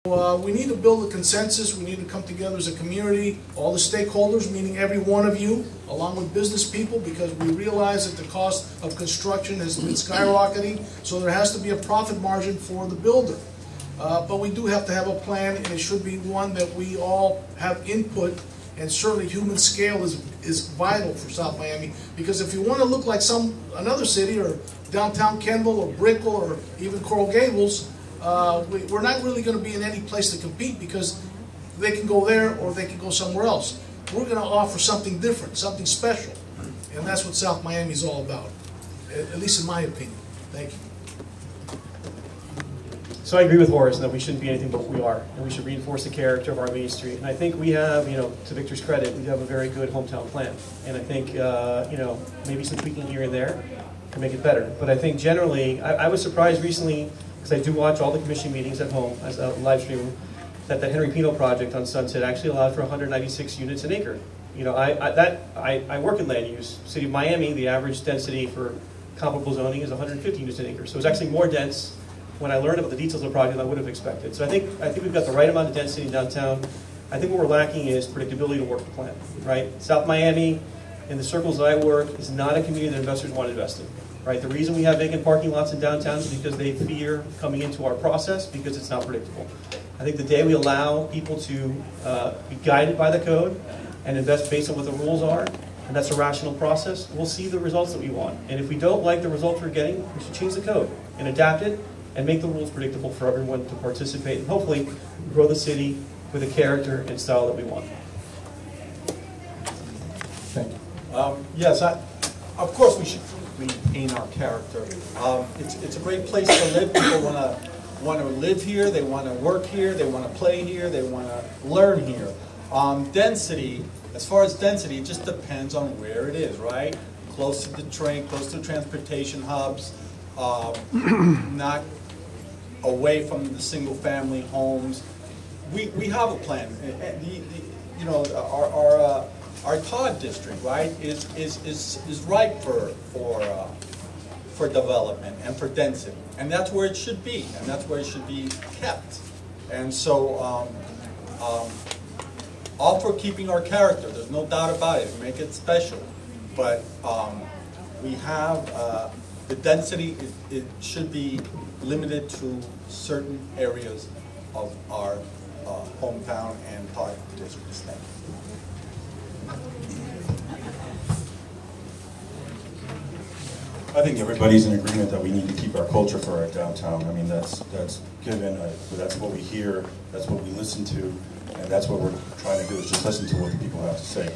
We need to build a consensus. We need to come together as a community, all the stakeholders, meaning every one of you, along with business people, because we realize that the cost of construction has been skyrocketing, so there has to be a profit margin for the builder. But we do have to have a plan, and it should be one that we all have input, and certainly human scale is vital for South Miami, because if you want to look like another city, or downtown Kenville, or Brickell, or even Coral Gables, we're not really going to be in any place to compete, because they can go there or they can go somewhere else. We're going to offer something different, something special, and that's what South Miami is all about, at least in my opinion. Thank you. So I agree with Horace that we shouldn't be anything but what we are, and we should reinforce the character of our Main Street. And I think we have, to Victor's credit, we have a very good hometown plan. And I think, maybe some tweaking here and there can make it better. But I think generally, I was surprised recently, because I do watch all the commission meetings at home as a live stream, that the Henry Pino project on Sunset actually allowed for 196 units an acre. I work in land use. City of Miami, the average density for comparable zoning is 150 units an acre. So it's actually more dense when I learned about the details of the project than I would have expected. So I think we've got the right amount of density in downtown. I think what we're lacking is predictability to work the plan, right? South Miami, in the circles that I work, is not a community that investors want to invest in. Right? The reason we have vacant parking lots in downtown is because they fear coming into our process because it's not predictable. I think the day we allow people to be guided by the code and invest based on what the rules are, and that's a rational process, we'll see the results that we want. And if we don't like the results we're getting, we should change the code and adapt it and make the rules predictable for everyone to participate and hopefully grow the city with the character and style that we want. Thank you. Yes, of course we should maintain our character. It's a great place to live. People want to live here. They want to work here. They want to play here. They want to learn here. Density, as far as density, it just depends on where it is, right? Close to the train, close to transportation hubs, not away from the single-family homes. We have a plan. Our Todd district, right, is ripe for development and for density, and that's where it should be, and that's where it should be kept. And so, all for keeping our character. There's no doubt about it. Make it special, but we have the density. It should be limited to certain areas of our hometown and Todd districts. Thank you. I think everybody's in agreement that we need to keep our culture for our downtown. I mean, that's given. That's what we hear. That's what we listen to, and that's what we're trying to do. Is just listen to what the people have to say.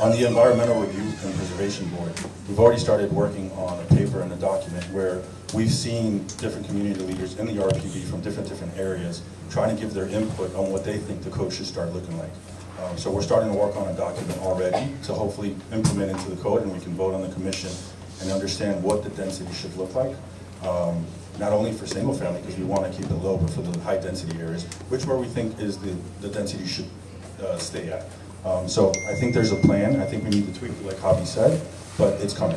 On the Environmental Review and Preservation Board, we've already started working on a paper and a document where we've seen different community leaders in the RPB from different areas trying to give their input on what they think the code should start looking like. So we're starting to work on a document already to hopefully implement into the code, and we can vote on the commission and understand what the density should look like. Not only for single family, because we want to keep it low, but for the high density areas, where we think is the density should stay at. So I think there's a plan. I think we need to tweak it like Javi said, but it's coming.